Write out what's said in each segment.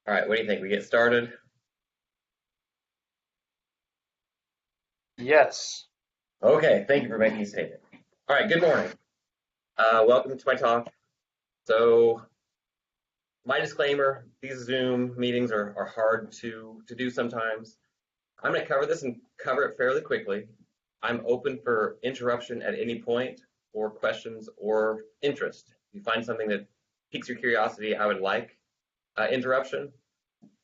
All right, what do you think? We get started? Yes. Okay, thank you for making a statement. All right, good morning. Welcome to my talk. So, my disclaimer, these Zoom meetings are hard to do sometimes. I'm going to cover this and cover it fairly quickly. I'm open for interruption at any point or questions or interest. If you find something that piques your curiosity, I would like interruption,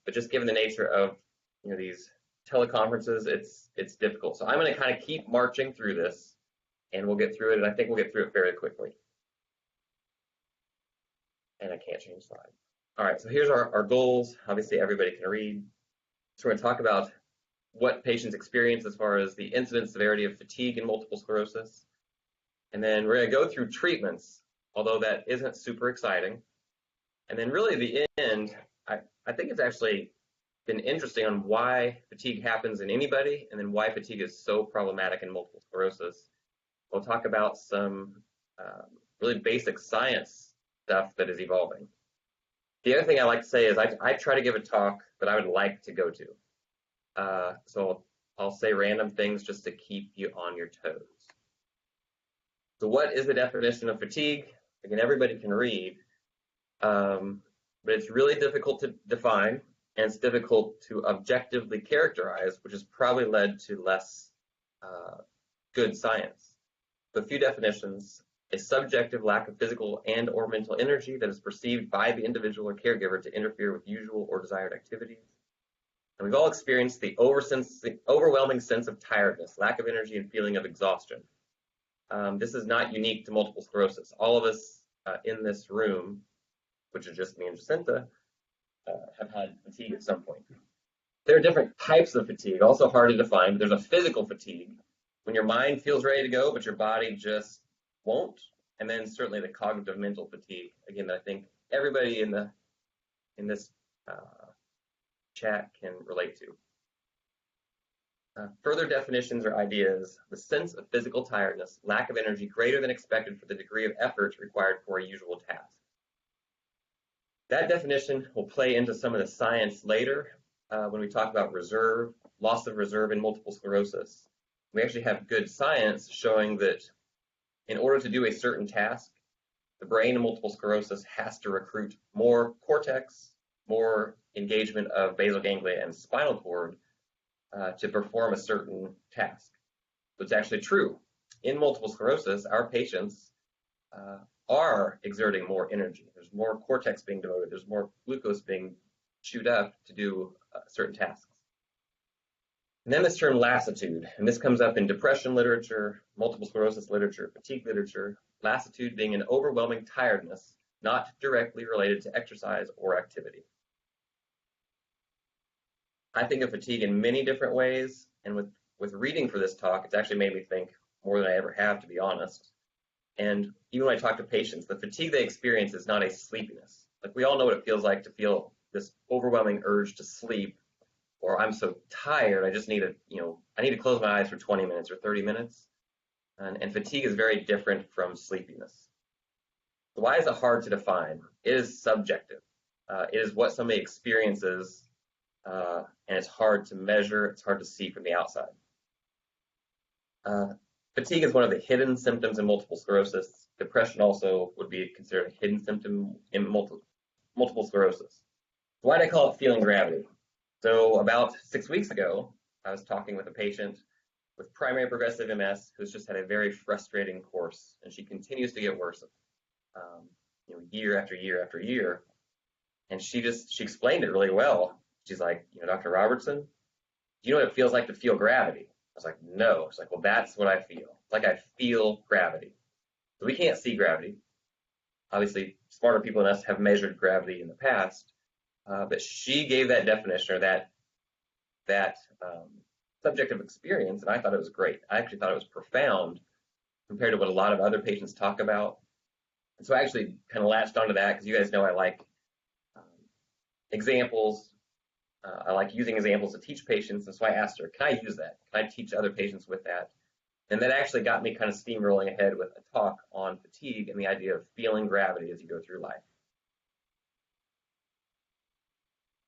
but just given the nature of these teleconferences, it's difficult. So I'm going to kind of keep marching through this, and we'll get through it. And I think we'll get through it fairly quickly. And I can't change slide. All right, so here's our goals. Obviously, everybody can read. So we're going to talk about what patients experience as far as the incidence severity of fatigue and multiple sclerosis. And then we're going to go through treatments, although that isn't super exciting. And then really the end, I think it's actually been interesting on why fatigue happens in anybody and then why fatigue is so problematic in multiple sclerosis. We'll talk about some really basic science stuff that is evolving. The other thing I like to say is I try to give a talk that I would like to go to. So I'll say random things just to keep you on your toes. So what is the definition of fatigue? Again, everybody can read, but it's really difficult to define, and it's difficult to objectively characterize, which has probably led to less good science. A few definitions: a subjective lack of physical and or mental energy that is perceived by the individual or caregiver to interfere with usual or desired activities. And we've all experienced the overwhelming sense of tiredness, lack of energy, and feeling of exhaustion. This is not unique to multiple sclerosis. All of us in this room, which is just me and Jacinta, have had fatigue at some point. There are different types of fatigue, also hard to define. There's a physical fatigue, when your mind feels ready to go, but your body just won't. And then certainly the cognitive mental fatigue, again, that I think everybody in this chat can relate to. Further definitions or ideas: the sense of physical tiredness, lack of energy greater than expected for the degree of effort required for a usual task. That definition will play into some of the science later when we talk about reserve, loss of reserve in multiple sclerosis. We actually have good science showing that in order to do a certain task, the brain in multiple sclerosis has to recruit more cortex, more engagement of basal ganglia and spinal cord to perform a certain task. So it's actually true. In multiple sclerosis, our patients are exerting more energy. There's more cortex being devoted. There's more glucose being chewed up to do certain tasks. And then this term lassitude, and this comes up in depression literature, multiple sclerosis literature, fatigue literature. Lassitude being an overwhelming tiredness, not directly related to exercise or activity. I think of fatigue in many different ways, and with reading for this talk, it's actually made me think more than I ever have, to be honest. And even when I talk to patients, the fatigue they experience is not a sleepiness. Like, we all know what it feels like to feel this overwhelming urge to sleep, or I'm so tired, I just need I need to close my eyes for 20 minutes or 30 minutes. And fatigue is very different from sleepiness. So why is it hard to define? It is subjective. It is what somebody experiences, and it's hard to measure, it's hard to see from the outside. Fatigue is one of the hidden symptoms in multiple sclerosis. Depression also would be considered a hidden symptom in multiple sclerosis. Why do I call it feeling gravity? So about 6 weeks ago, I was talking with a patient with primary progressive MS who's just had a very frustrating course, and she continues to get worse, year after year after year. And she explained it really well. She's like, Dr. Robertson, do you know what it feels like to feel gravity? I was like, no. She's like, well, that's what I feel. It's like I feel gravity. So we can't see gravity. Obviously, smarter people than us have measured gravity in the past, but she gave that definition, or that subjective experience, and I thought it was great. I actually thought it was profound compared to what a lot of other patients talk about. And so I actually kind of latched onto that because you guys know I like examples. I like using examples to teach patients, and so I asked her, can I use that? Can I teach other patients with that? And that actually got me kind of steamrolling ahead with a talk on fatigue and the idea of feeling gravity as you go through life.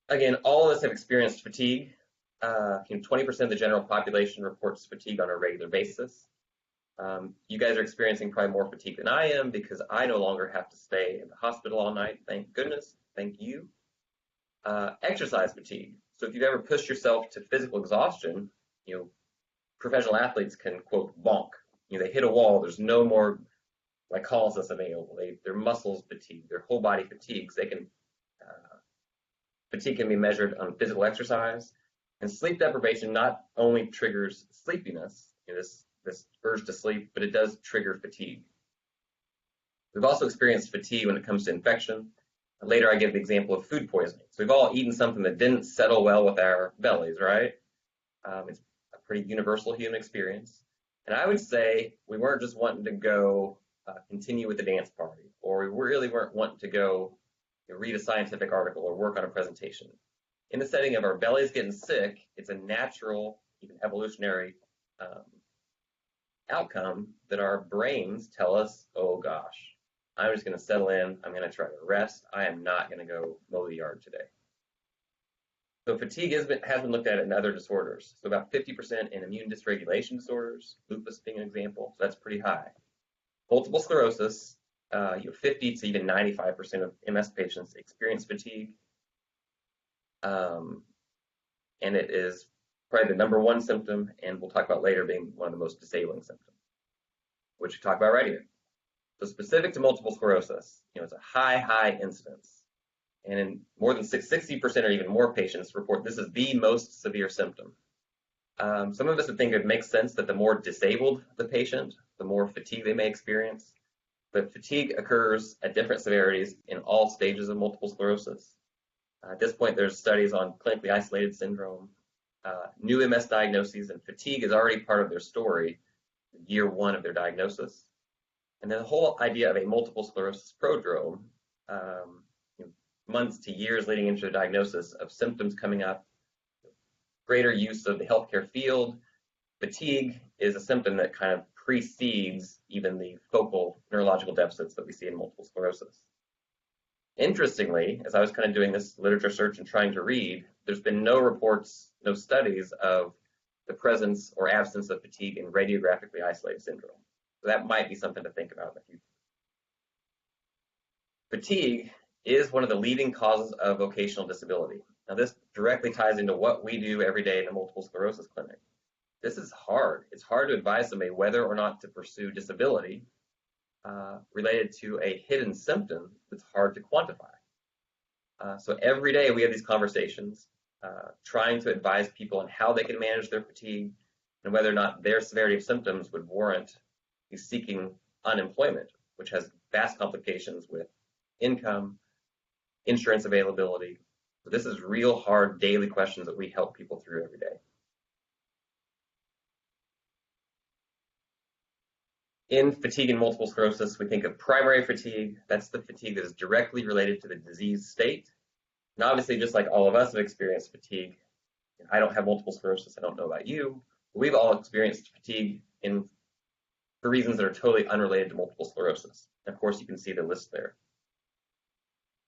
Again, all of us have experienced fatigue. 20% of the general population reports fatigue on a regular basis. You guys are experiencing probably more fatigue than I am because I no longer have to stay in the hospital all night. Thank goodness. Thank you. Exercise fatigue. So if you've ever pushed yourself to physical exhaustion, professional athletes can, quote, bonk. They hit a wall. There's no more glycolysis available. Their muscles fatigue, their whole body fatigues. Fatigue can be measured on physical exercise. And sleep deprivation not only triggers sleepiness, this urge to sleep, but it does trigger fatigue. We've also experienced fatigue when it comes to infection. Later, I give the example of food poisoning. So we've all eaten something that didn't settle well with our bellies, right? It's a pretty universal human experience. And I would say we weren't just wanting to go continue with the dance party, or we really weren't wanting to go read a scientific article or work on a presentation. In the setting of our bellies getting sick, it's a natural, even evolutionary outcome that our brains tell us, oh gosh, I'm just going to settle in. I'm going to try to rest. I am not going to go mow the yard today. So fatigue has been looked at in other disorders. So about 50% in immune dysregulation disorders, lupus being an example. So that's pretty high. Multiple sclerosis, 50 to even 95% of MS patients experience fatigue. And it is probably the number one symptom, and we'll talk about later being one of the most disabling symptoms, which we talk about right here. So specific to multiple sclerosis, it's a high incidence. And in more than 60% or even more patients report this is the most severe symptom. Some of us would think it makes sense that the more disabled the patient, the more fatigue they may experience. But fatigue occurs at different severities in all stages of multiple sclerosis. At this point, there's studies on clinically isolated syndrome, new MS diagnoses, and fatigue is already part of their story, year one of their diagnosis. And then the whole idea of a multiple sclerosis prodrome, months to years leading into the diagnosis of symptoms coming up, greater use of the healthcare field. Fatigue is a symptom that kind of precedes even the focal neurological deficits that we see in multiple sclerosis. Interestingly, as I was kind of doing this literature search and trying to read, there's been no reports, no studies of the presence or absence of fatigue in radiographically isolated syndrome. So that might be something to think about in the future. Fatigue is one of the leading causes of vocational disability. Now, this directly ties into what we do every day in the multiple sclerosis clinic. This is hard. It's hard to advise somebody whether or not to pursue disability related to a hidden symptom that's hard to quantify. So every day we have these conversations trying to advise people on how they can manage their fatigue and whether or not their severity of symptoms would warrant seeking unemployment, which has vast complications with income, insurance availability. So this is real hard daily questions that we help people through every day. In fatigue and multiple sclerosis, we think of primary fatigue. That's the fatigue that is directly related to the disease state. And obviously, just like all of us have experienced fatigue, I don't have multiple sclerosis. I don't know about you. But we've all experienced fatigue for reasons that are totally unrelated to multiple sclerosis. And of course, you can see the list there.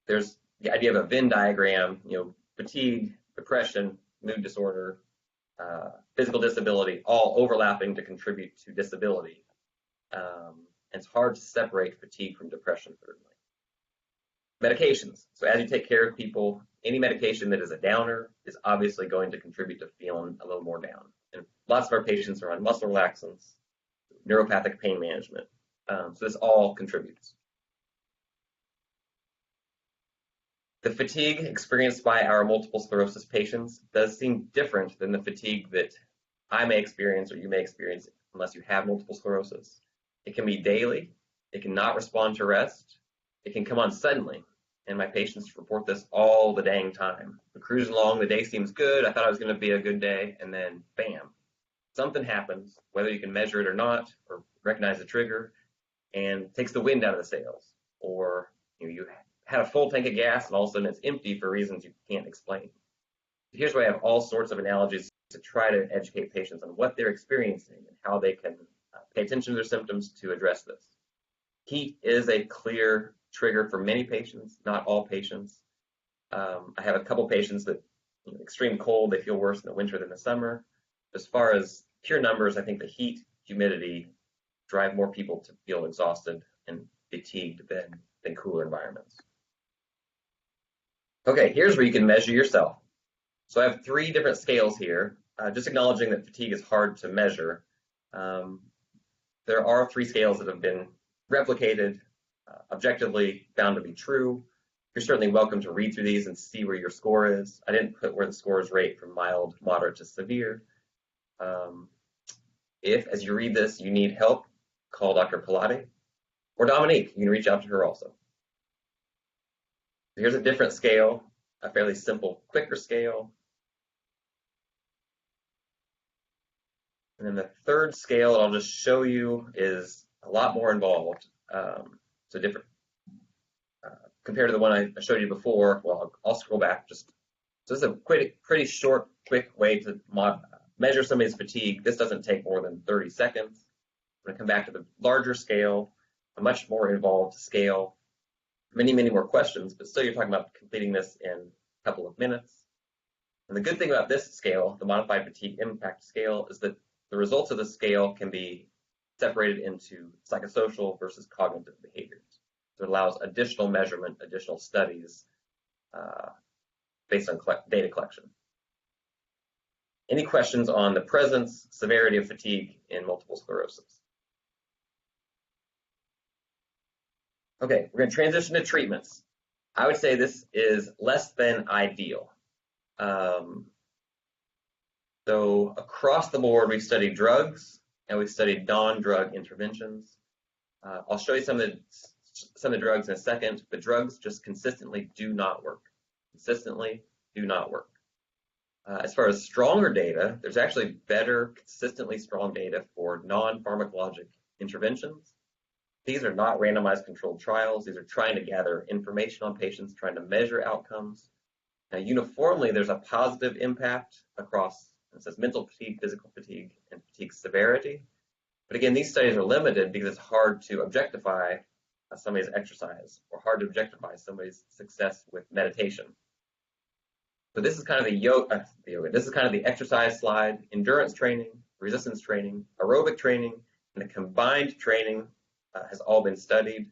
There's the idea of a Venn diagram, fatigue, depression, mood disorder, physical disability, all overlapping to contribute to disability. It's hard to separate fatigue from depression, certainly. Medications. So as you take care of people, any medication that is a downer is obviously going to contribute to feeling a little more down. And lots of our patients are on muscle relaxants, neuropathic pain management. So this all contributes. The fatigue experienced by our multiple sclerosis patients does seem different than the fatigue that I may experience or you may experience unless you have multiple sclerosis. It can be daily. It can not respond to rest. It can come on suddenly. And my patients report this all the dang time. We're cruising along, the day seems good. I thought it was going to be a good day. And then bam, something happens, whether you can measure it or not, or recognize the trigger, and takes the wind out of the sails. Or you had a full tank of gas and all of a sudden it's empty for reasons you can't explain. Here's where I have all sorts of analogies to try to educate patients on what they're experiencing and how they can pay attention to their symptoms to address this. Heat is a clear trigger for many patients, not all patients. I have a couple patients that extreme cold, they feel worse in the winter than the summer. As far as pure numbers, I think the heat, humidity drive more people to feel exhausted and fatigued than cooler environments. Okay, here's where you can measure yourself. So I have 3 different scales here, just acknowledging that fatigue is hard to measure. There are 3 scales that have been replicated, objectively found to be true. You're certainly welcome to read through these and see where your score is. I didn't put where the scores rate from mild, moderate to severe. If, as you read this, you need help, call Dr. Pilate or Dominique. You can reach out to her also. Here's a different scale, a fairly simple, quicker scale. And then the 3rd scale I'll just show you is a lot more involved. So different compared to the one I showed you before. Well, I'll scroll back just. So this is a pretty short, quick way to measure somebody's fatigue. This doesn't take more than 30 seconds. I'm going to come back to the larger scale, a much more involved scale. Many, many more questions, but still you're talking about completing this in a couple of minutes. And the good thing about this scale, the Modified Fatigue Impact Scale, is that the results of the scale can be separated into psychosocial versus cognitive behaviors. So it allows additional measurement, additional studies based on data collection. Any questions on the presence, severity of fatigue in multiple sclerosis? Okay, we're going to transition to treatments. I would say this is less than ideal. So across the board, we've studied drugs and we've studied non-drug interventions. I'll show you some of the drugs in a second. The drugs just consistently do not work. Consistently do not work. As far as stronger data, there's actually better, consistently strong data for non-pharmacologic interventions. These are not randomized controlled trials. These are trying to gather information on patients, trying to measure outcomes. Now, uniformly, there's a positive impact across, it says mental fatigue, physical fatigue, and fatigue severity. But again, these studies are limited because it's hard to objectify somebody's exercise or hard to objectify somebody's success with meditation. So this is kind of this is kind of the exercise slide, endurance training, resistance training, aerobic training, and the combined training has all been studied.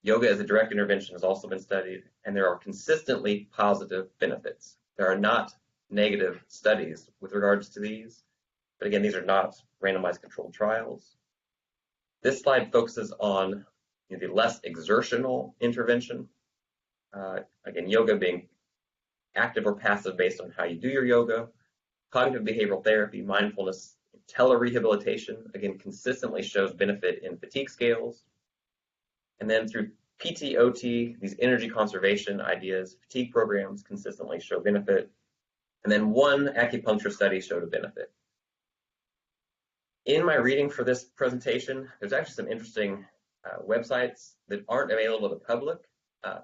Yoga as a direct intervention has also been studied, and there are consistently positive benefits. There are not negative studies with regards to these, but again, these are not randomized controlled trials. This slide focuses on the less exertional intervention. Again, yoga being active or passive based on how you do your yoga, cognitive behavioral therapy, mindfulness, telerehabilitation, again, consistently shows benefit in fatigue scales. And then through PT, OT, these energy conservation ideas, fatigue programs consistently show benefit. And then one acupuncture study showed a benefit. In my reading for this presentation, there's actually some interesting websites that aren't available to the public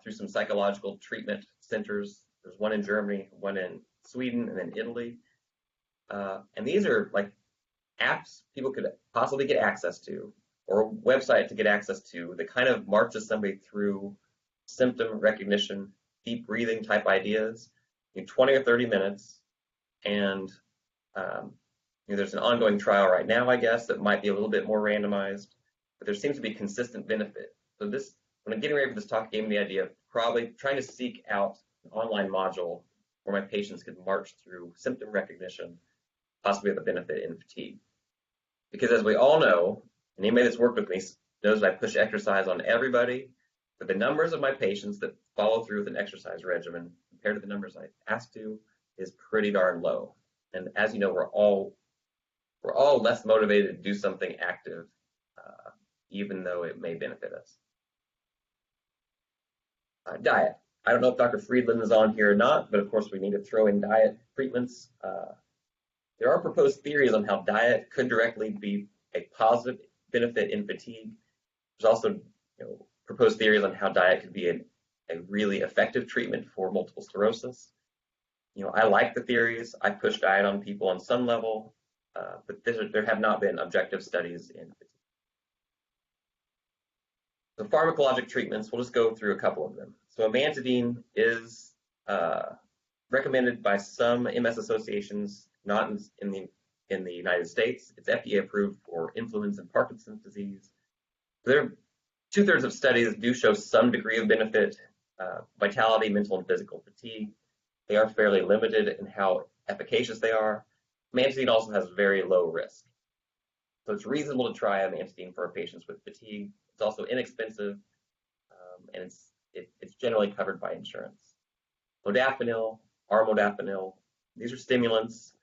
through some psychological treatment centers. There's one in Germany, one in Sweden, and then Italy. And these are like apps people could possibly get access to, or a website to get access to that kind of marches somebody through symptom recognition, deep breathing type ideas in 20 or 30 minutes. And there's an ongoing trial right now, I guess, that might be a little bit more randomized, but there seems to be consistent benefit. So this, when I'm getting ready for this talk, gave me the idea of probably trying to seek out an online module where my patients could march through symptom recognition, possibly with a benefit in fatigue. Because as we all know, and anybody that's worked with me knows that I push exercise on everybody, but the numbers of my patients that follow through with an exercise regimen compared to the numbers I ask to is pretty darn low. And as you know, we're all less motivated to do something active, even though it may benefit us. Diet. I don't know if Dr. Friedland is on here or not, but of course we need to throw in diet treatments. There are proposed theories on how diet could directly be a positive benefit in fatigue. There's also proposed theories on how diet could be a really effective treatment for multiple sclerosis. I like the theories. I push diet on people on some level, but there have not been objective studies in fatigue. So pharmacologic treatments, we'll just go through a couple of them. So amantadine is recommended by some MS associations, not in the United States. It's FDA approved for influenza and Parkinson's disease. There, 2/3 of studies do show some degree of benefit, vitality, mental and physical fatigue. They are fairly limited in how efficacious they are. Amantadine also has very low risk. So it's reasonable to try amantadine for patients with fatigue. It's also inexpensive, and it's generally covered by insurance. Modafinil, armodafinil, these are stimulants.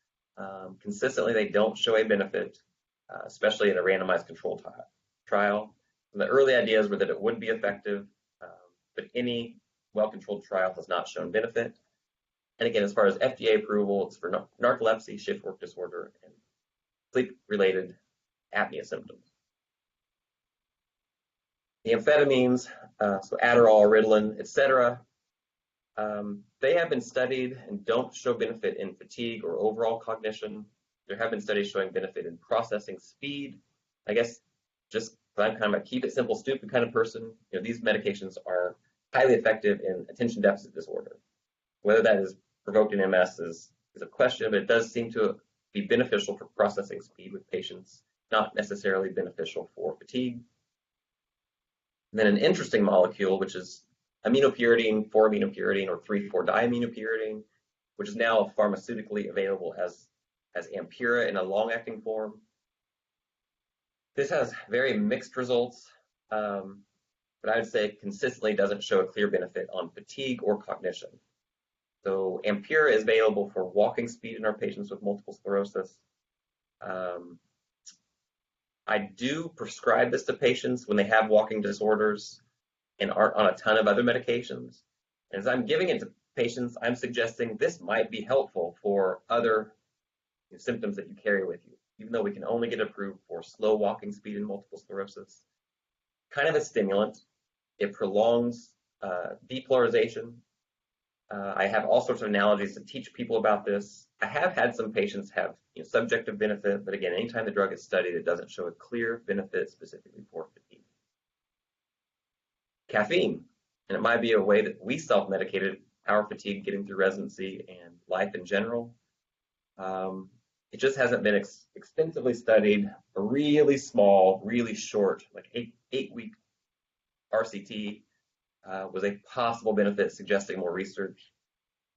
Consistently, they don't show a benefit, especially in a randomized controlled trial. And the early ideas were that it would be effective, but any well-controlled trial has not shown benefit. And again, as far as FDA approval, it's for narcolepsy, shift work disorder, and sleep-related apnea symptoms. The amphetamines, so Adderall, Ritalin, etc., they have been studied and don't show benefit in fatigue or overall cognition. There have been studies showing benefit in processing speed. I guess just I'm kind of a keep it simple, stupid kind of person. These medications are highly effective in attention deficit disorder. Whether that is provoked in MS is a question, but it does seem to be beneficial for processing speed with patients, not necessarily beneficial for fatigue. And then an interesting molecule, which is aminopyridine, 4-aminopyridine, or 3,4-diaminopyridine, which is now pharmaceutically available as Ampyra in a long-acting form. This has very mixed results, but I would say it consistently doesn't show a clear benefit on fatigue or cognition. So Ampyra is available for walking speed in our patients with multiple sclerosis. I do prescribe this to patients when they have walking disorders and aren't on a ton of other medications. And as I'm giving it to patients, I'm suggesting this might be helpful for other symptoms that you carry with you, even though we can only get approved for slow walking speed in multiple sclerosis. Kind of a stimulant. It prolongs depolarization. I have all sorts of analogies to teach people about this. I have had some patients have subjective benefit, but again, anytime the drug is studied, it doesn't show a clear benefit specifically for fatigue. Caffeine, and it might be a way that we self-medicated our fatigue getting through residency and life in general. It just hasn't been extensively studied. A really small, really short, like eight-week RCT was a possible benefit, suggesting more research.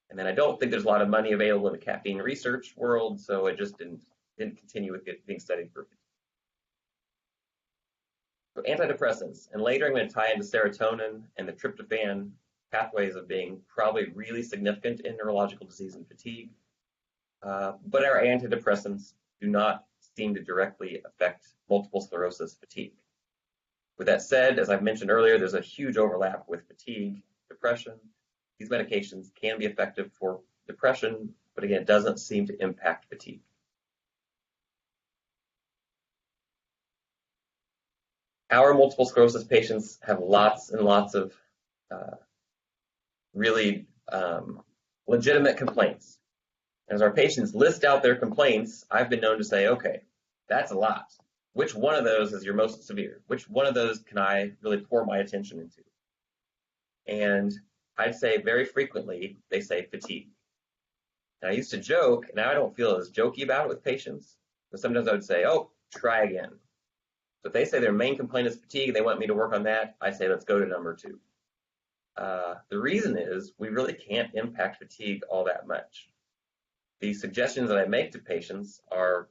And then I don't think there's a lot of money available in the caffeine research world, so it just didn't continue with it being studied for fatigue. So antidepressants, and later I'm going to tie into serotonin and the tryptophan pathways of being probably really significant in neurological disease and fatigue. But our antidepressants do not seem to directly affect multiple sclerosis fatigue. With that said, as I've mentioned earlier, there's a huge overlap with fatigue, depression. These medications can be effective for depression, but again, it doesn't seem to impact fatigue. Our multiple sclerosis patients have lots and lots of really legitimate complaints. As our patients list out their complaints, I've been known to say, okay, that's a lot. Which one of those is your most severe? Which one of those can I really pour my attention into? And I'd say very frequently, they say fatigue. And I used to joke, and now I don't feel as jokey about it with patients, but sometimes I would say, oh, try again. So if they say their main complaint is fatigue, they want me to work on that, I say, let's go to number 2. The reason is we really can't impact fatigue all that much. The suggestions that I make to patients are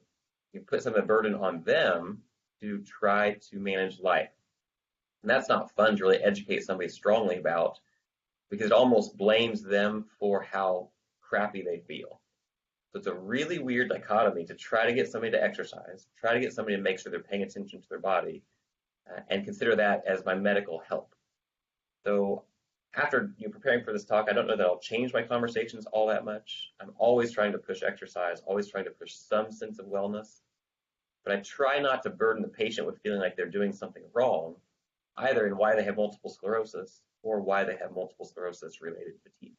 you put some of the burden on them to try to manage life. And that's not fun to really educate somebody strongly about, because it almost blames them for how crappy they feel. So it's a really weird dichotomy to try to get somebody to exercise, try to get somebody to make sure they're paying attention to their body, and consider that as my medical help. So after preparing for this talk, I don't know that I'll change my conversations all that much. I'm always trying to push exercise, always trying to push some sense of wellness, but I try not to burden the patient with feeling like they're doing something wrong, either in why they have multiple sclerosis or why they have multiple sclerosis related fatigue.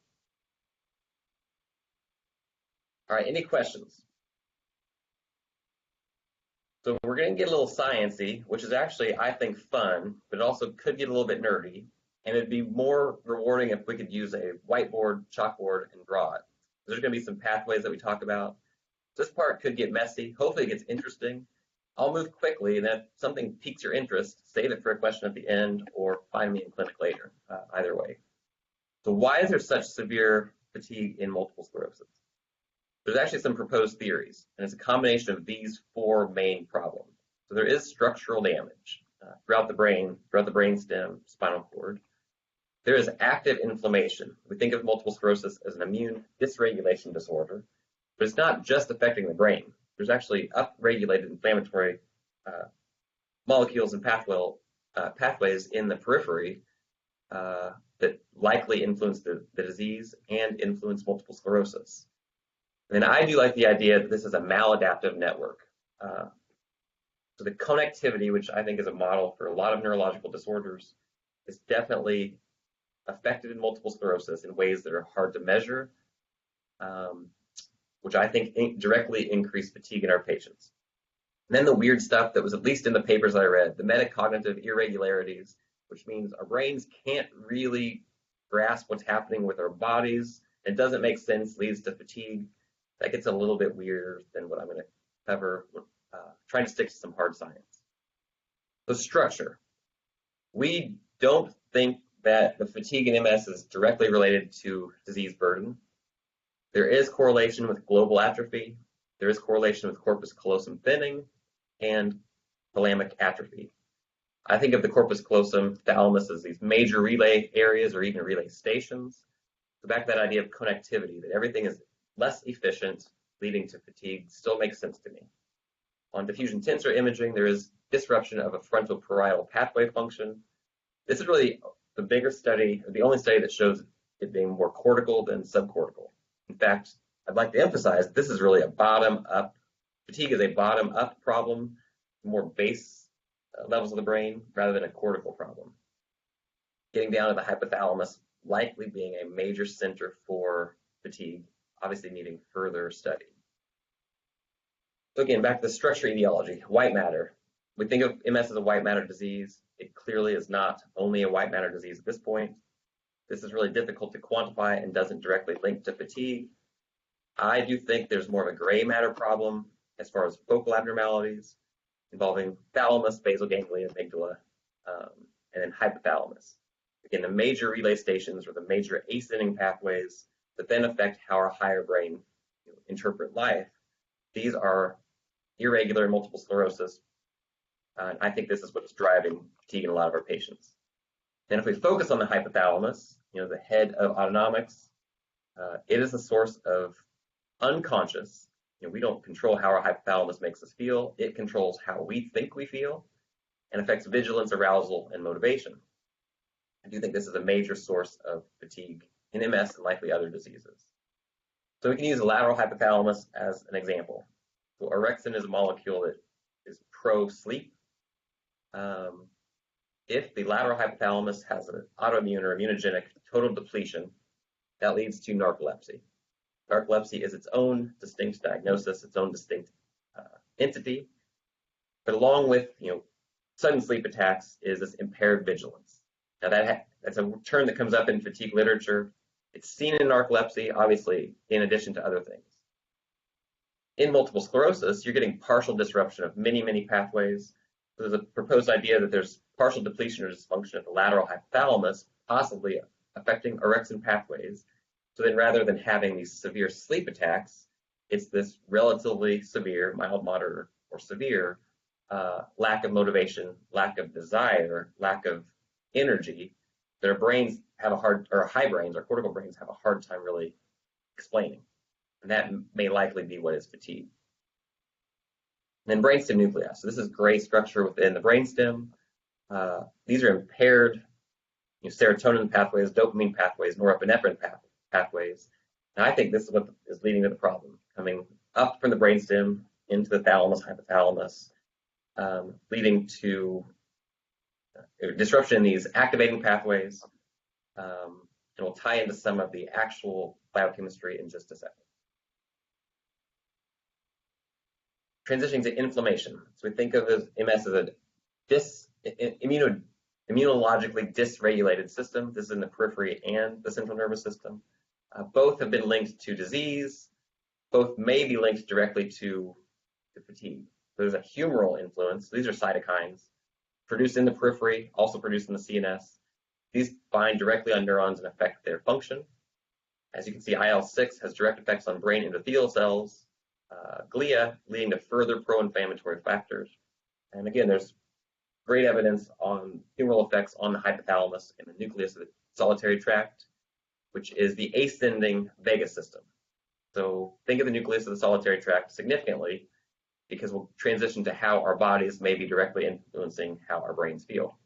All right, any questions? So we're going to get a little sciencey, which is actually, I think, fun, but it also could get a little bit nerdy. And it'd be more rewarding if we could use a whiteboard, chalkboard, and draw it. There's going to be some pathways that we talk about. This part could get messy. Hopefully it gets interesting. I'll move quickly, and if something piques your interest, save it for a question at the end or find me in clinic later, either way. So why is there such severe fatigue in multiple sclerosis? There's actually some proposed theories, and it's a combination of these four main problems. So there is structural damage throughout the brain stem, spinal cord. There is active inflammation. We think of multiple sclerosis as an immune dysregulation disorder, but it's not just affecting the brain. There's actually upregulated inflammatory molecules and pathways in the periphery that likely influence the disease and influence multiple sclerosis. And I do like the idea that this is a maladaptive network. So the connectivity, which I think is a model for a lot of neurological disorders, is definitely affected in multiple sclerosis in ways that are hard to measure, which I think directly increase fatigue in our patients. And then the weird stuff that was at least in the papers I read, the metacognitive irregularities, which means our brains can't really grasp what's happening with our bodies. It doesn't make sense, leads to fatigue. That gets a little bit weirder than what I'm going to cover, trying to stick to some hard science. So structure. We don't think that the fatigue in MS is directly related to disease burden. There is correlation with global atrophy. There is correlation with corpus callosum thinning and thalamic atrophy. I think of the corpus callosum thalamus as these major relay areas or even relay stations. So back to that idea of connectivity, that everything is less efficient, leading to fatigue, still makes sense to me. On diffusion tensor imaging, there is disruption of a frontal parietal pathway function. This is really the bigger study, or the only study that shows it being more cortical than subcortical. In fact, I'd like to emphasize this is really a bottom-up, fatigue is a bottom-up problem, more base levels of the brain rather than a cortical problem. Getting down to the hypothalamus likely being a major center for fatigue, obviously needing further study. So again, back to the structure etiology, white matter. We think of MS as a white matter disease. It clearly is not only a white matter disease at this point. This is really difficult to quantify and doesn't directly link to fatigue. I do think there's more of a gray matter problem as far as focal abnormalities involving thalamus, basal ganglia, amygdala, and then hypothalamus. Again, the major relay stations or the major ascending pathways that then affect how our higher brain interpret life. These are irregular in multiple sclerosis. And I think this is what is driving fatigue in a lot of our patients. And if we focus on the hypothalamus, the head of autonomics, it is a source of unconscious. We don't control how our hypothalamus makes us feel. It controls how we think we feel and affects vigilance, arousal, and motivation. I do think this is a major source of fatigue in MS and likely other diseases. So we can use the lateral hypothalamus as an example. So orexin is a molecule that is pro-sleep. If the lateral hypothalamus has an autoimmune or immunogenic total depletion, that leads to narcolepsy. Narcolepsy is its own distinct diagnosis, its own distinct entity. But along with sudden sleep attacks is this impaired vigilance. Now that's a term that comes up in fatigue literature. It's seen in narcolepsy, obviously, in addition to other things. In multiple sclerosis, you're getting partial disruption of many, many pathways. So there's a proposed idea that there's partial depletion or dysfunction at the lateral hypothalamus, possibly affecting orexin pathways. So then rather than having these severe sleep attacks, it's this relatively severe, mild, moderate, or severe lack of motivation, lack of desire, lack of energy that our brains have our cortical brains have a hard time really explaining. And that may likely be what is fatigue. And then brainstem nuclei. So this is gray structure within the brainstem. These are impaired serotonin pathways, dopamine pathways, norepinephrine pathways. And I think this is what is leading to the problem, coming up from the brainstem into the thalamus, hypothalamus, leading to disruption in these activating pathways. And we'll tie into some of the actual biochemistry in just a second. Transitioning to inflammation. So we think of MS as a immunologically dysregulated system. This is in the periphery and the central nervous system. Both have been linked to disease. Both may be linked directly to fatigue. There's a humoral influence. These are cytokines produced in the periphery, also produced in the CNS. These bind directly on neurons and affect their function. As you can see, IL-6 has direct effects on brain endothelial cells, glia, leading to further pro-inflammatory factors. And again, there's great evidence on humoral effects on the hypothalamus and the nucleus of the solitary tract, which is the ascending vagus system. So think of the nucleus of the solitary tract significantly, because we'll transition to how our bodies may be directly influencing how our brains feel.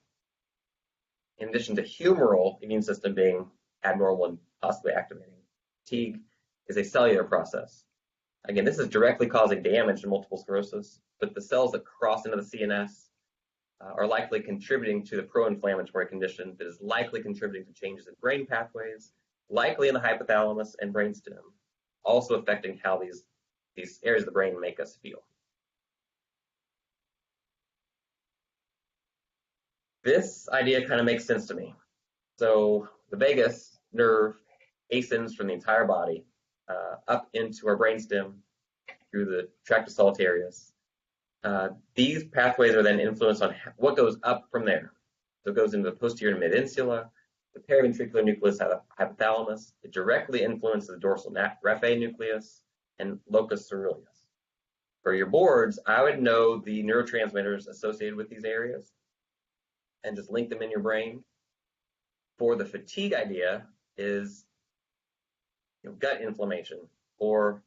In addition to humoral immune system being abnormal and possibly activating, fatigue is a cellular process. Again, this is directly causing damage in multiple sclerosis, but the cells that cross into the CNS are likely contributing to the pro-inflammatory condition that is likely contributing to changes in brain pathways, likely in the hypothalamus and brainstem, also affecting how these areas of the brain make us feel. This idea kind of makes sense to me. So the vagus nerve ascends from the entire body up into our brainstem through the tractus solitarius. These pathways are then influenced on what goes up from there. So it goes into the posterior mid-insula, the periventricular nucleus of the hypothalamus. It directly influences the dorsal raphe nucleus and locus coeruleus. For your boards, I would know the neurotransmitters associated with these areas and just link them in your brain. For the fatigue idea is gut inflammation or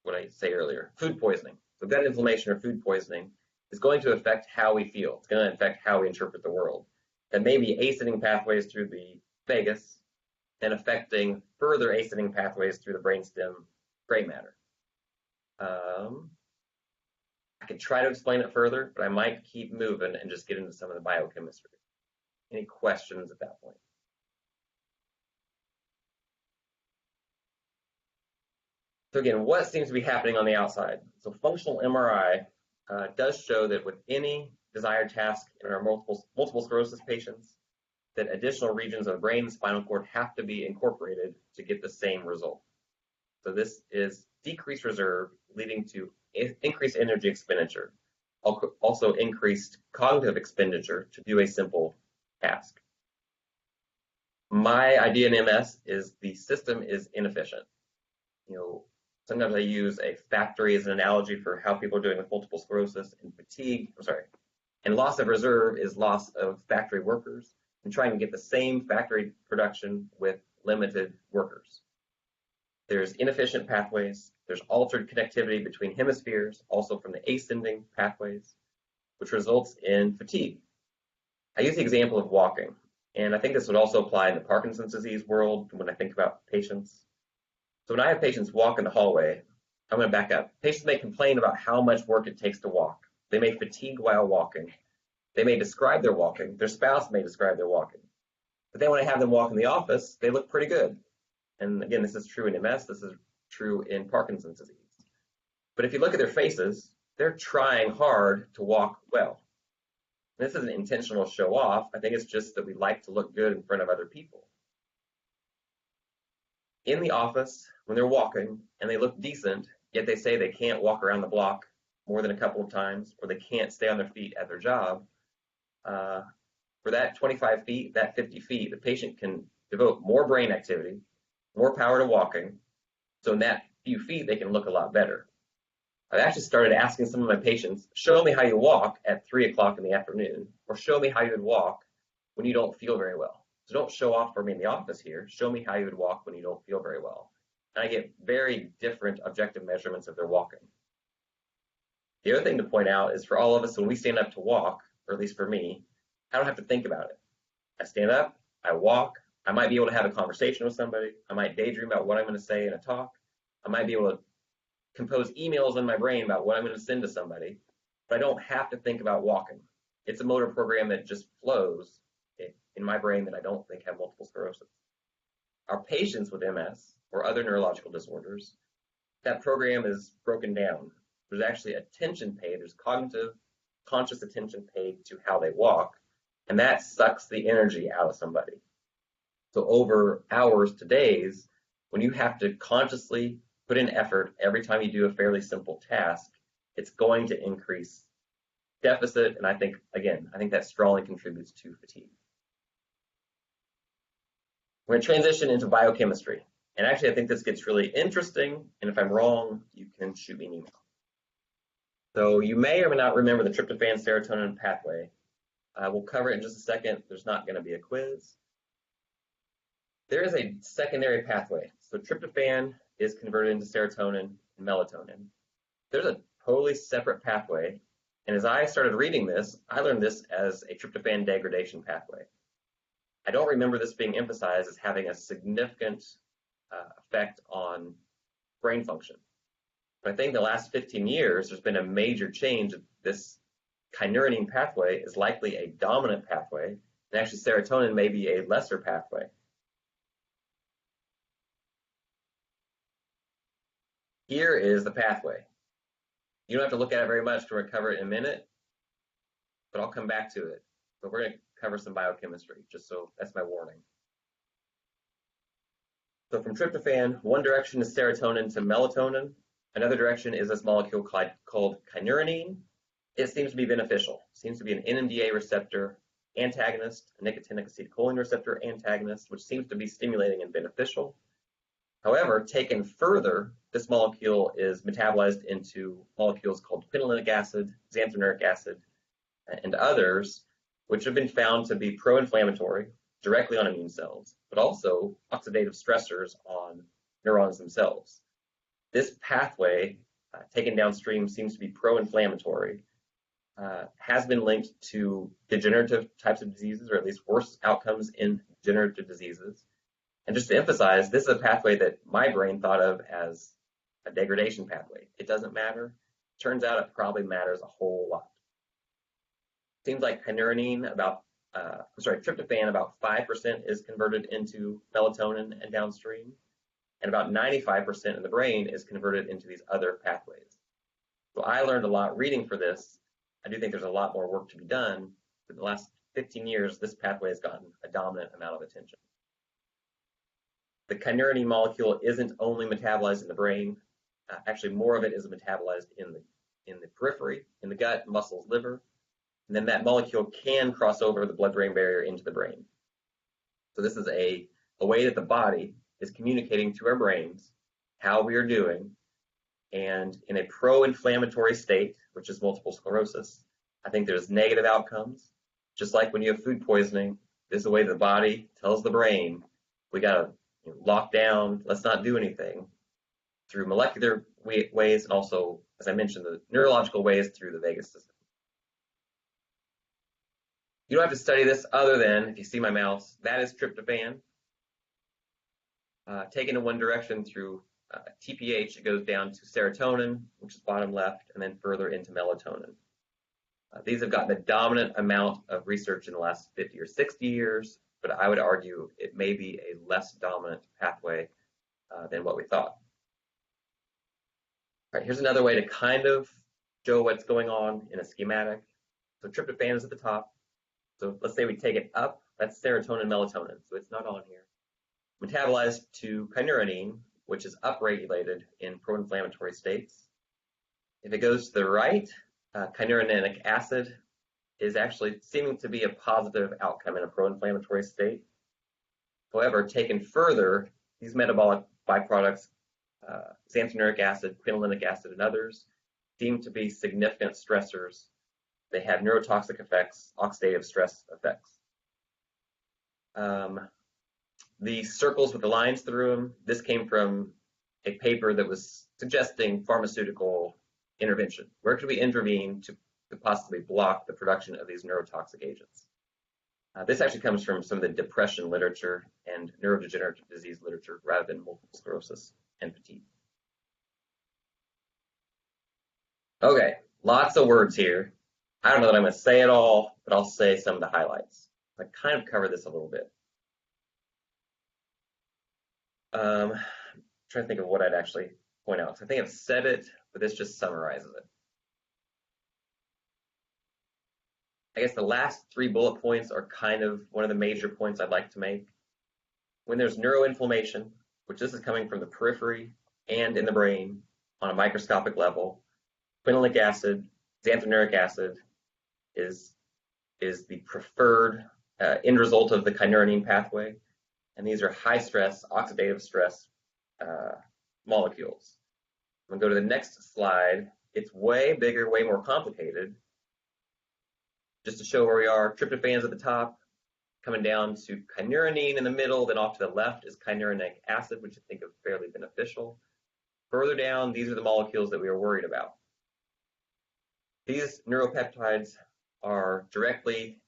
what I say earlier, food poisoning. So gut inflammation or food poisoning is going to affect how we feel. It's going to affect how we interpret the world. That may be ascending pathways through the vagus and affecting further ascending pathways through the brainstem gray matter. I could try to explain it further, but I might keep moving and just get into some of the biochemistry. Any questions at that point? So again, what seems to be happening on the outside? So functional MRI does show that with any desired task in our multiple sclerosis patients, that additional regions of the brain and spinal cord have to be incorporated to get the same result. So this is decreased reserve leading to increased energy expenditure, also increased cognitive expenditure to do a simple task. My idea in MS is the system is inefficient. Sometimes I use a factory as an analogy for how people are doing with multiple sclerosis and fatigue. And loss of reserve is loss of factory workers and trying to get the same factory production with limited workers. There's inefficient pathways. There's altered connectivity between hemispheres, also from the ascending pathways, which results in fatigue. I use the example of walking, and I think this would also apply in the Parkinson's disease world when I think about patients. So when I have patients walk in the hallway, I'm going to back up. Patients may complain about how much work it takes to walk. They may fatigue while walking. They may describe their walking. Their spouse may describe their walking. But then when I have them walk in the office, they look pretty good. And again, this is true in MS. This is true in Parkinson's disease. But if you look at their faces, they're trying hard to walk well. And this isn't intentional show off. I think it's just that we like to look good in front of other people. In the office, when they're walking and they look decent, yet they say they can't walk around the block more than a couple of times, or they can't stay on their feet at their job, for that 25 feet, that 50 feet, the patient can devote more brain activity, more power to walking, so in that few feet, they can look a lot better. I've actually started asking some of my patients, show me how you walk at 3 o'clock in the afternoon, or show me how you would walk when you don't feel very well. So don't show off for me in the office here. Show me how you would walk when you don't feel very well. And I get very different objective measurements of their walking. The other thing to point out is for all of us, when we stand up to walk, or at least for me, I don't have to think about it. I stand up, I walk, I might be able to have a conversation with somebody. I might daydream about what I'm going to say in a talk. I might be able to compose emails in my brain about what I'm going to send to somebody, but I don't have to think about walking. It's a motor program that just flows in my brain that I don't think have multiple sclerosis. Our patients with MS or other neurological disorders, that program is broken down. There's actually attention paid. There's cognitive conscious attention paid to how they walk, and that sucks the energy out of somebody. So over hours to days, when you have to consciously put in effort every time you do a fairly simple task, it's going to increase deficit, and I think that strongly contributes to fatigue. We're going to transition into biochemistry. And actually, I think this gets really interesting, and if I'm wrong, you can shoot me an email. So you may or may not remember the tryptophan serotonin pathway. We'll cover it in just a second. There's not going to be a quiz. There is a secondary pathway. So tryptophan is converted into serotonin and melatonin. There's a totally separate pathway. And as I started reading this, I learned this as a tryptophan degradation pathway. I don't remember this being emphasized as having a significant effect on brain function. But I think the last 15 years, there's been a major change. This kynurenine pathway is likely a dominant pathway, and actually serotonin may be a lesser pathway. Here is the pathway. You don't have to look at it very much. We're going to cover it in a minute, but I'll come back to it. But we're going to cover some biochemistry, just so that's my warning. So from tryptophan, one direction is serotonin to melatonin. Another direction is this molecule called kynurenine. It seems to be beneficial. It seems to be an NMDA receptor antagonist, a nicotinic acetylcholine receptor antagonist, which seems to be stimulating and beneficial. However, taken further, this molecule is metabolized into molecules called quinolinic acid, xanthonic acid, and others, which have been found to be pro-inflammatory directly on immune cells, but also oxidative stressors on neurons themselves. This pathway, taken downstream, seems to be pro-inflammatory, has been linked to degenerative types of diseases, or at least worse outcomes in degenerative diseases. And just to emphasize, this is a pathway that my brain thought of as a degradation pathway. It doesn't matter. Turns out it probably matters a whole lot. Seems like kynurenine tryptophan about 5% is converted into melatonin and downstream, and about 95% in the brain is converted into these other pathways. So I learned a lot reading for this. I do think there's a lot more work to be done. For the last 15 years, this pathway has gotten a dominant amount of attention. The kynurenine molecule isn't only metabolized in the brain. Actually, more of it is metabolized in the periphery, in the gut, muscles, liver. And then that molecule can cross over the blood-brain barrier into the brain. So this is a way that the body is communicating to our brains how we are doing. And in a pro-inflammatory state, which is multiple sclerosis, I think there's negative outcomes. Just like when you have food poisoning, this is the way the body tells the brain, we got to lock down, let's not do anything, through molecular ways, and also, as I mentioned, the neurological ways through the vagus system. You don't have to study this other than, if you see my mouse, that is tryptophan. Taken in one direction through TPH, it goes down to serotonin, which is bottom left, and then further into melatonin. These have gotten a dominant amount of research in the last 50 or 60 years, but I would argue it may be a less dominant pathway than what we thought. All right, here's another way to kind of show what's going on in a schematic. So tryptophan is at the top. So let's say we take it up, that's serotonin, melatonin, so it's not on here. Metabolized to kynurenine, which is upregulated in pro-inflammatory states. If it goes to the right, kynureninic acid is actually seeming to be a positive outcome in a pro-inflammatory state. However, taken further, these metabolic byproducts, xanthonic acid, quinolinic acid, and others, seem to be significant stressors. They have neurotoxic effects, oxidative stress effects. The circles with the lines through them, this came from a paper that was suggesting pharmaceutical intervention. Where could we intervene to possibly block the production of these neurotoxic agents? This actually comes from some of the depression literature and neurodegenerative disease literature rather than multiple sclerosis and fatigue. Okay, lots of words here. I don't know that I'm going to say it all, but I'll say some of the highlights. I kind of covered this a little bit. I'm trying to think of what I'd actually point out. I think I've said it, but this just summarizes it. I guess the last 3 bullet points are kind of one of the major points I'd like to make. When there's neuroinflammation, which this is coming from the periphery and in the brain on a microscopic level, quinolinic acid, xanthonuric acid is the preferred end result of the kynurenine pathway. And these are high stress, oxidative stress molecules. I'm going to go to the next slide. It's way bigger, way more complicated. Just to show where we are, tryptophan's at the top, coming down to kynurenine in the middle, then off to the left is kynurenic acid, which I think is fairly beneficial. Further down, these are the molecules that we are worried about. These neuropeptides are directly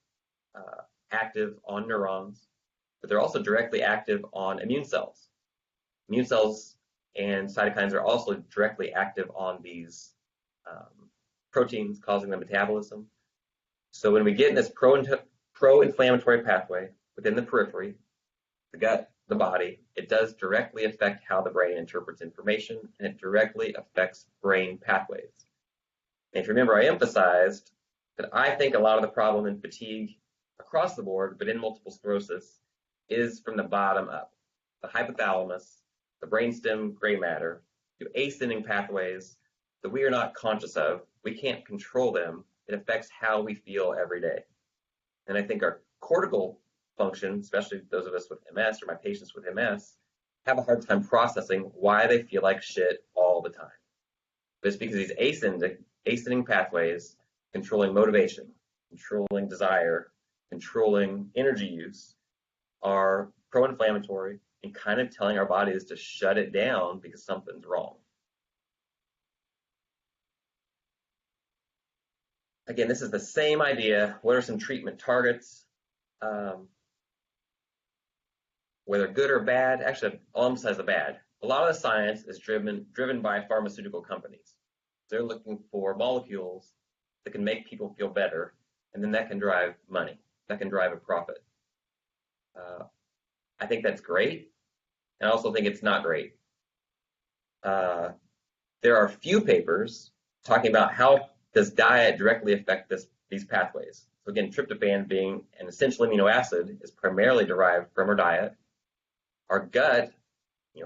active on neurons, but they're also directly active on immune cells. Immune cells and cytokines are also directly active on these proteins causing the metabolism. So when we get in this pro-inflammatory pathway within the periphery, the gut, the body, it does directly affect how the brain interprets information, and it directly affects brain pathways. And if you remember, I emphasized that I think a lot of the problem in fatigue across the board, but in multiple sclerosis, is from the bottom up. The hypothalamus, the brainstem gray matter, ascending pathways that we are not conscious of. We can't control them. It affects how we feel every day. And I think our cortical function, especially those of us with MS or my patients with MS, have a hard time processing why they feel like shit all the time. But it's because these ascending pathways controlling motivation, controlling desire, controlling energy use are pro-inflammatory and kind of telling our bodies to shut it down because something's wrong. Again, this is the same idea. What are some treatment targets? Whether good or bad, actually, I'll emphasize the bad. A lot of the science is driven by pharmaceutical companies. They're looking for molecules that can make people feel better, and then that can drive money. That can drive a profit. I think that's great, and I also think it's not great. There are few papers talking about how does diet directly affect these pathways. So again, tryptophan being an essential amino acid is primarily derived from our diet. Our gut,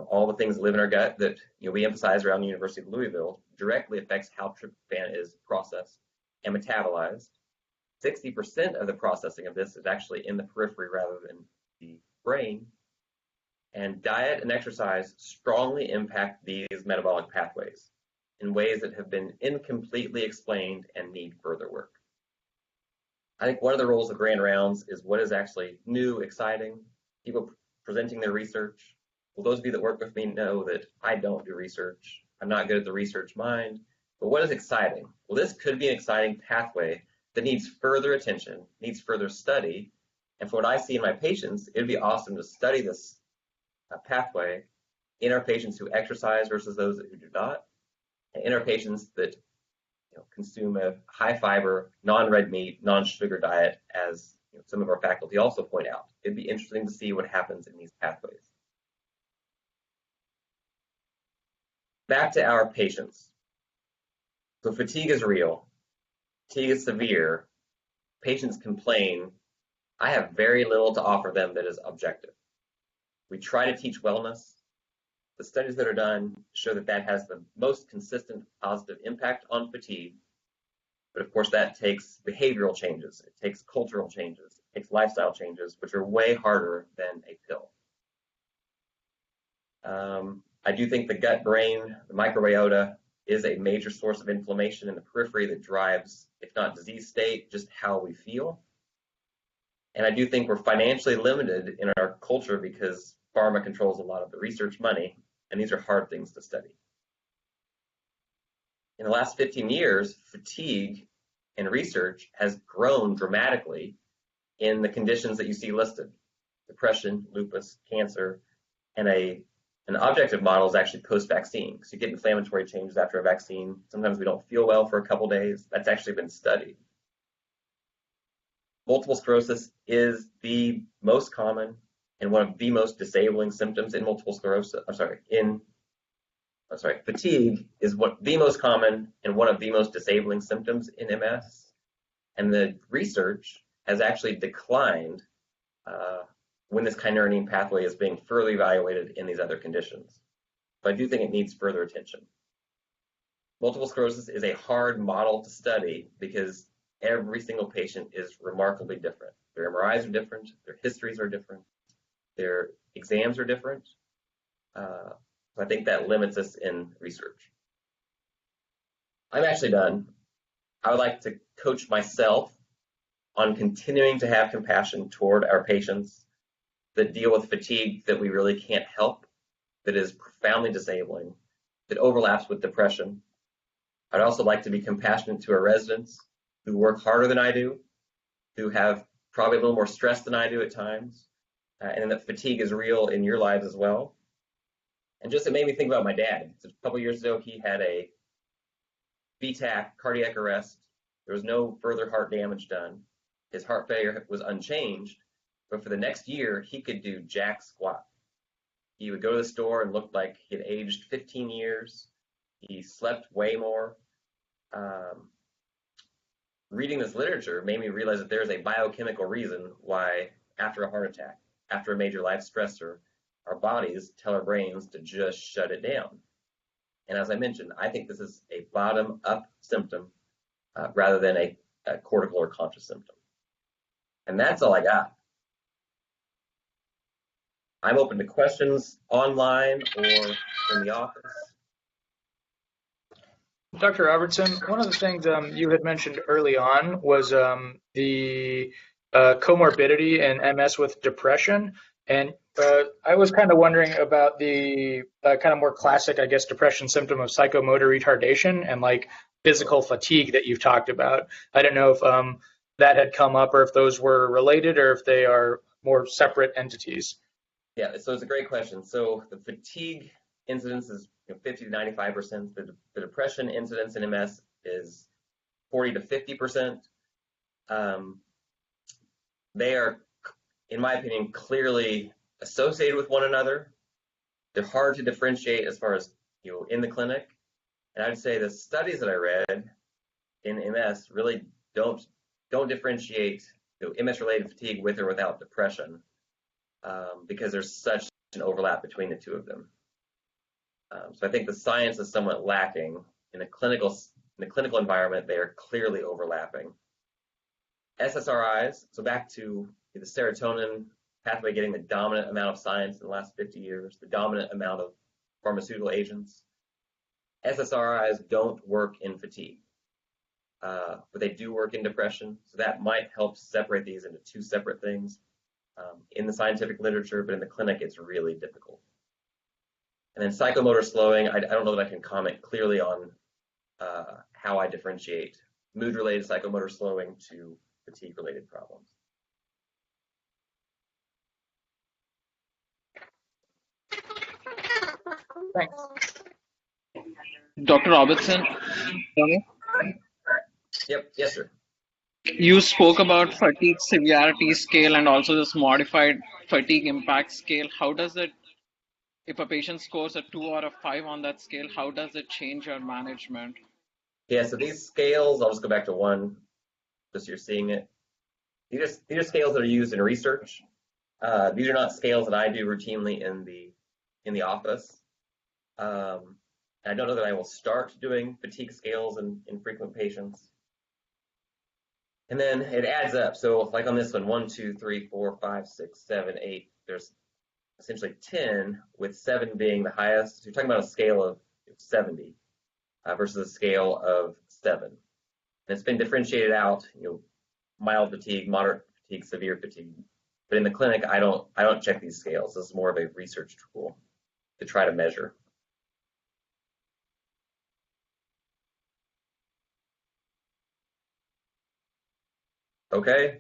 all the things that live in our gut that we emphasize around the University of Louisville directly affects how tryptophan is processed and metabolized. 60% of the processing of this is actually in the periphery rather than the brain. And diet and exercise strongly impact these metabolic pathways in ways that have been incompletely explained and need further work. I think one of the roles of grand rounds is what is actually new, exciting, people presenting their research. Well, those of you that work with me know that I don't do research. I'm not good at the research mind. But what is exciting? Well, this could be an exciting pathway that needs further attention, needs further study. And for what I see in my patients, it would be awesome to study this pathway in our patients who exercise versus those who do not, and in our patients that consume a high fiber, non-red meat, non-sugar diet, as some of our faculty also point out. It'd be interesting to see what happens in these pathways. Back to our patients. So fatigue is real. Fatigue is severe. Patients complain. I have very little to offer them that is objective. We try to teach wellness. The studies that are done show that that has the most consistent positive impact on fatigue. But of course, that takes behavioral changes. It takes cultural changes. It takes lifestyle changes, which are way harder than a pill. I do think the gut-brain, the microbiota, is a major source of inflammation in the periphery that drives, if not disease state, just how we feel. And I do think we're financially limited in our culture because pharma controls a lot of the research money, and these are hard things to study. In the last 15 years, fatigue and research has grown dramatically in the conditions that you see listed: depression, lupus, cancer, and an objective model is actually post-vaccine. So you get inflammatory changes after a vaccine. Sometimes we don't feel well for a couple days. That's actually been studied. Multiple sclerosis is the most common and one of the most disabling symptoms in multiple sclerosis. Fatigue is the most common and one of the most disabling symptoms in MS. And the research has actually declined when this kynurenine pathway is being further evaluated in these other conditions. So I do think it needs further attention. Multiple sclerosis is a hard model to study because every single patient is remarkably different. Their MRIs are different, their histories are different, their exams are different. So I think that limits us in research. I'm actually done. I would like to coach myself on continuing to have compassion toward our patients that deal with fatigue that we really can't help, that is profoundly disabling, that overlaps with depression. I'd also like to be compassionate to our residents who work harder than I do, who have probably a little more stress than I do at times, and that fatigue is real in your lives as well. And just it made me think about my dad. So a couple years ago, he had a VTAC, cardiac arrest. There was no further heart damage done. His heart failure was unchanged, but for the next year, he could do jack squat. He would go to the store and look like he had aged 15 years. He slept way more. Reading this literature made me realize that there's a biochemical reason why after a heart attack, after a major life stressor, our bodies tell our brains to just shut it down. And as I mentioned, I think this is a bottom-up symptom rather than a cortical or conscious symptom. And that's all I got. I'm open to questions online or in the office. Dr. Robertson, one of the things you had mentioned early on was the comorbidity and MS with depression. And I was kind of wondering about the kind of more classic, I guess, depression symptom of psychomotor retardation and like physical fatigue that you've talked about. I don't know if that had come up or if those were related or if they are more separate entities. Yeah, so it's a great question. So the fatigue incidence is 50 to 95%. The depression incidence in MS is 40 to 50%. They are, in my opinion, clearly associated with one another. They're hard to differentiate as far as in the clinic. And I'd say the studies that I read in MS really don't differentiate MS-related fatigue with or without depression because there's such an overlap between the two of them. So I think the science is somewhat lacking in the clinical environment. They are clearly overlapping. SSRIs, so back to the serotonin pathway getting the dominant amount of science in the last 50 years, the dominant amount of pharmaceutical agents. SSRIs don't work in fatigue, but they do work in depression. So that might help separate these into two separate things in the scientific literature, but in the clinic, it's really difficult. And then psychomotor slowing, I don't know that I can comment clearly on how I differentiate mood-related psychomotor slowing to fatigue-related problems. Thanks. Dr. Robertson, Yep, yes, sir. you spoke about fatigue severity scale and also this modified fatigue impact scale. How does it, if a patient scores a 2 out of 5 on that scale, how does it change your management? Yeah, so these scales, I'll just go back to one, just so you're seeing it. These are scales that are used in research. These are not scales that I do routinely in the office. I don't know that I will start doing fatigue scales in frequent patients. And then it adds up. So like on this one, 1, 2, 3, 4, 5, 6, 7, 8, there's essentially 10 with 7 being the highest. So you're talking about a scale of 70 versus a scale of 7. And it's been differentiated out, mild fatigue, moderate fatigue, severe fatigue. But in the clinic, I don't check these scales. This is more of a research tool to try to measure. Okay.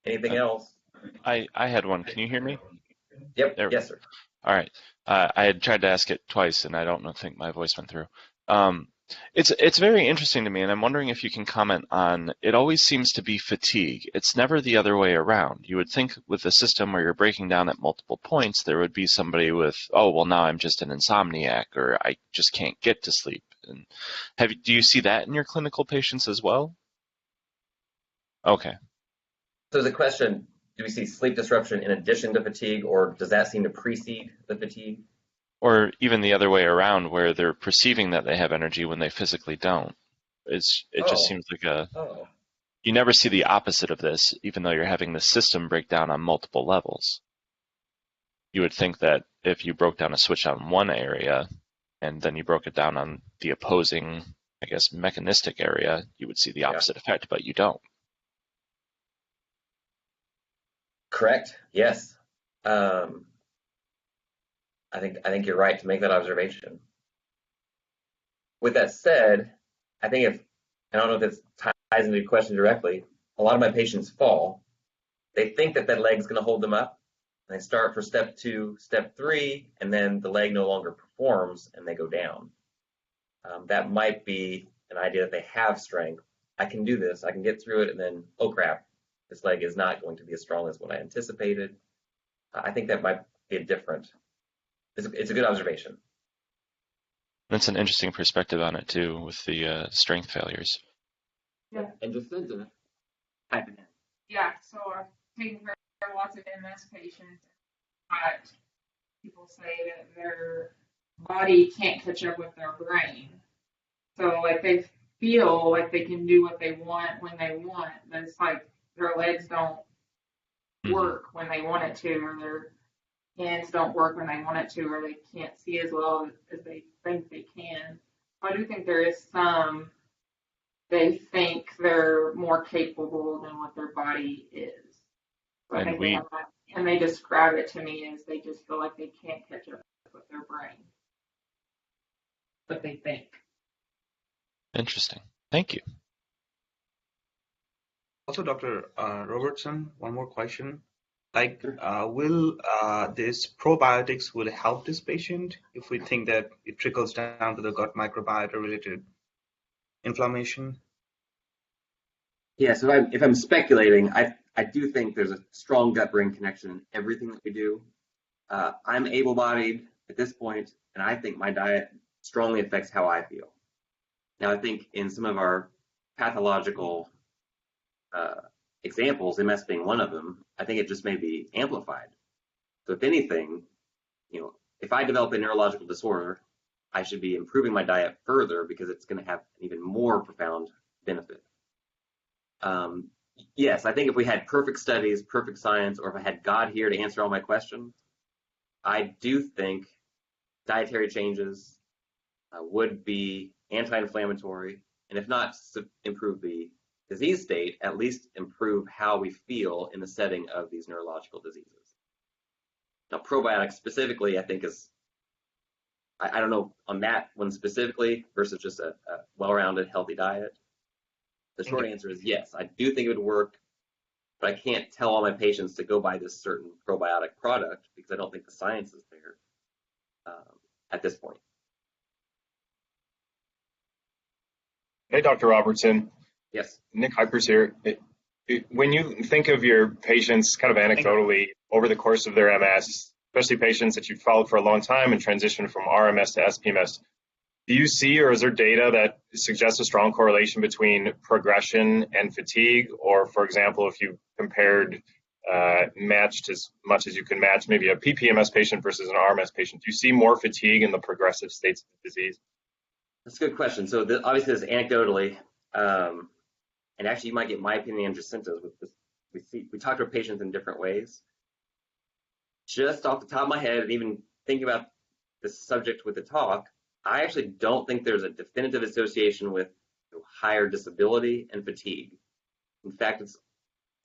Anything else? I had one. Can you hear me? Yep. There. Yes, sir. All right. I had tried to ask it twice, and I don't think my voice went through. It's very interesting to me, and I'm wondering if you can comment on, it always seems to be fatigue. It's never the other way around. You would think with a system where you're breaking down at multiple points, there would be somebody with, oh, well, now I'm just an insomniac, or I just can't get to sleep. And do you see that in your clinical patients as well? Okay. So the question, do we see sleep disruption in addition to fatigue, or does that seem to precede the fatigue? Or even the other way around, where they're perceiving that they have energy when they physically don't. It just Oh, seems like oh, you never see the opposite of this, even though you're having the system break down on multiple levels. You would think that if you broke down a switch on one area and then you broke it down on the opposing, I guess, mechanistic area, you would see the yeah. opposite effect, but you don't. Correct. Yes. Um, I think you're right to make that observation. With that said, I think if I don't know if this ties into your question directly, a lot of my patients fall. They think that that leg's going to hold them up, and they start for step 2, step 3, and then the leg no longer performs and they go down. That might be an idea that they have strength. I can do this. I can get through it, and then, oh crap, this leg is not going to be as strong as what I anticipated. I think that might be it's a good observation. That's an interesting perspective on it too, with the strength failures. Yeah. And Jacinta, type it in. Yeah, so I've taken care of lots of MS patients. But people say that their body can't catch up with their brain. So like they feel like they can do what they want when they want, but it's like their legs don't work when they want it to, or their hands don't work when they want it to, or they can't see as well as they think they can. So I do think there is some, they think they're more capable than what their body is. So I And think they we, have that, and they describe it to me as they just feel like they can't catch up with their brain, but they think. interesting. Thank you. Also, Dr. Robertson, one more question. Like, will this probiotics will help this patient if we think that it trickles down to the gut microbiota related inflammation? Yeah, so if I'm speculating, I do think there's a strong gut-brain connection in everything that we do. I'm able-bodied at this point, and I think my diet strongly affects how I feel. Now, I think in some of our pathological examples, MS being one of them, I think it just may be amplified. So if anything, if I develop a neurological disorder, I should be improving my diet further because it's going to have an even more profound benefit. Yes, I think if we had perfect studies, perfect science, or if I had God here to answer all my questions, I do think dietary changes would be anti-inflammatory, and if not improve the disease state, at least improve how we feel in the setting of these neurological diseases. Now, probiotics specifically, I think I don't know on that one specifically versus just a well-rounded, healthy diet. The short answer is yes, I do think it would work, but I can't tell all my patients to go buy this certain probiotic product because I don't think the science is there at this point. Hey, Dr. Robertson. Yes. Nick Hypers here. When you think of your patients kind of anecdotally over the course of their MS, especially patients that you've followed for a long time and transitioned from RMS to SPMS, do you see or is there data that suggests a strong correlation between progression and fatigue? Or, for example, if you compared matched as much as you can match maybe a PPMS patient versus an RMS patient, do you see more fatigue in the progressive states of the disease? That's a good question. So obviously this is anecdotally, and actually you might get my opinion and Jacinta's with this. We talk to our patients in different ways. Just off the top of my head, and even thinking about this subject with the talk, I actually don't think there's a definitive association with higher disability and fatigue. In fact, it's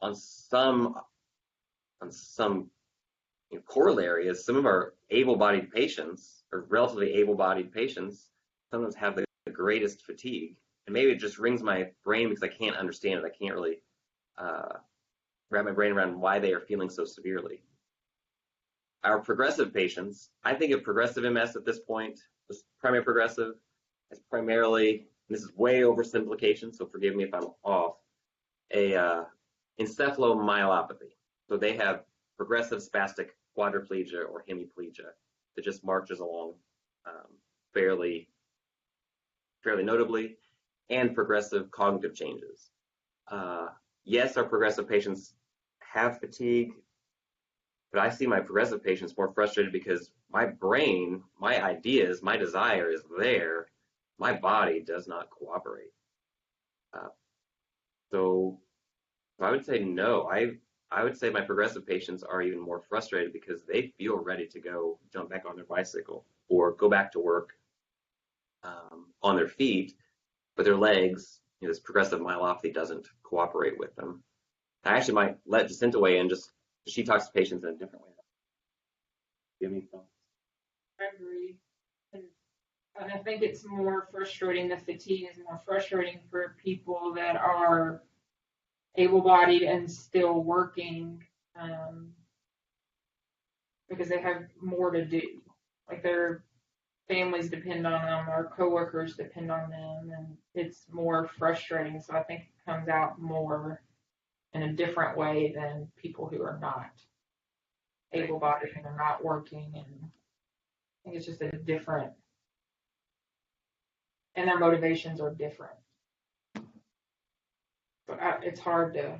on some corollary is some of our able-bodied patients, or relatively able-bodied patients, sometimes have the greatest fatigue. And maybe it just rings my brain because I can't understand it. I can't really wrap my brain around why they are feeling so severely. Our progressive patients, I think of progressive MS at this point, this primary progressive, as primarily, and this is way oversimplification, so forgive me if I'm off, a encephalomyelopathy. So they have progressive spastic quadriplegia or hemiplegia that just marches along fairly notably, and progressive cognitive changes. yes, our progressive patients have fatigue, but I see my progressive patients more frustrated because my brain, my ideas, my desire is there. My body does not cooperate. Uh, so I would say no. I would say my progressive patients are even more frustrated because they feel ready to go jump back on their bicycle or go back to work on their feet, but their legs, this progressive myelopathy doesn't cooperate with them. I actually might let Jacinta weigh in. Just she talks to patients in a different way. Do you have any thoughts? I agree. And I think it's more frustrating. The fatigue is more frustrating for people that are able-bodied and still working, because they have more to do. Like their families depend on them, our coworkers depend on them, and it's more frustrating. So I think it comes out more in a different way than people who are not able-bodied and are not working. And I think it's just a different, and their motivations are different. So it's hard to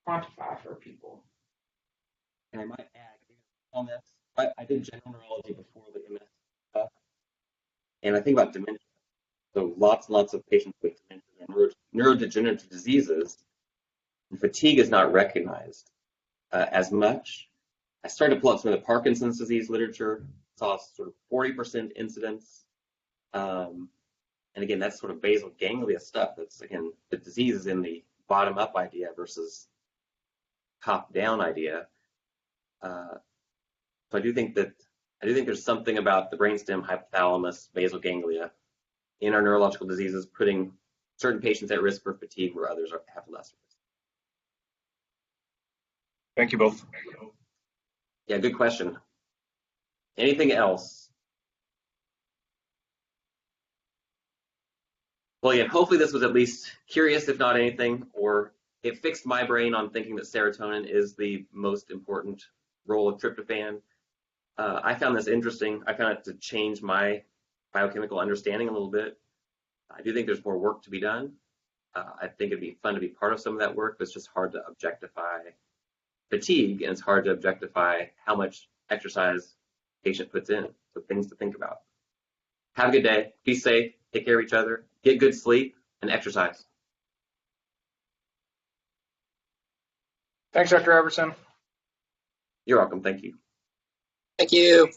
quantify for people. And I might add on this, I did general neurology before the MS stuff, and I think about dementia. So lots and lots of patients with dementia and neurodegenerative diseases, and fatigue is not recognized as much. I started to pull up some of the Parkinson's disease literature, saw sort of 40% incidence. And again, that's sort of basal ganglia stuff. That's, again, the disease is in the bottom-up idea versus top-down idea. So I do think there's something about the brainstem, hypothalamus, basal ganglia in our neurological diseases putting certain patients at risk for fatigue where others have less risk. Thank you both. Yeah, good question. Anything else? Well, yeah, hopefully this was at least curious, if not anything, or it fixed my brain on thinking that serotonin is the most important role of tryptophan. I found this interesting. I found it to change my biochemical understanding a little bit. I do think there's more work to be done. I think it'd be fun to be part of some of that work, but it's just hard to objectify fatigue, and it's hard to objectify how much exercise a patient puts in. So things to think about. Have a good day. Be safe. Take care of each other. Get good sleep and exercise. Thanks, Dr. Robertson. You're welcome. Thank you. Thank you.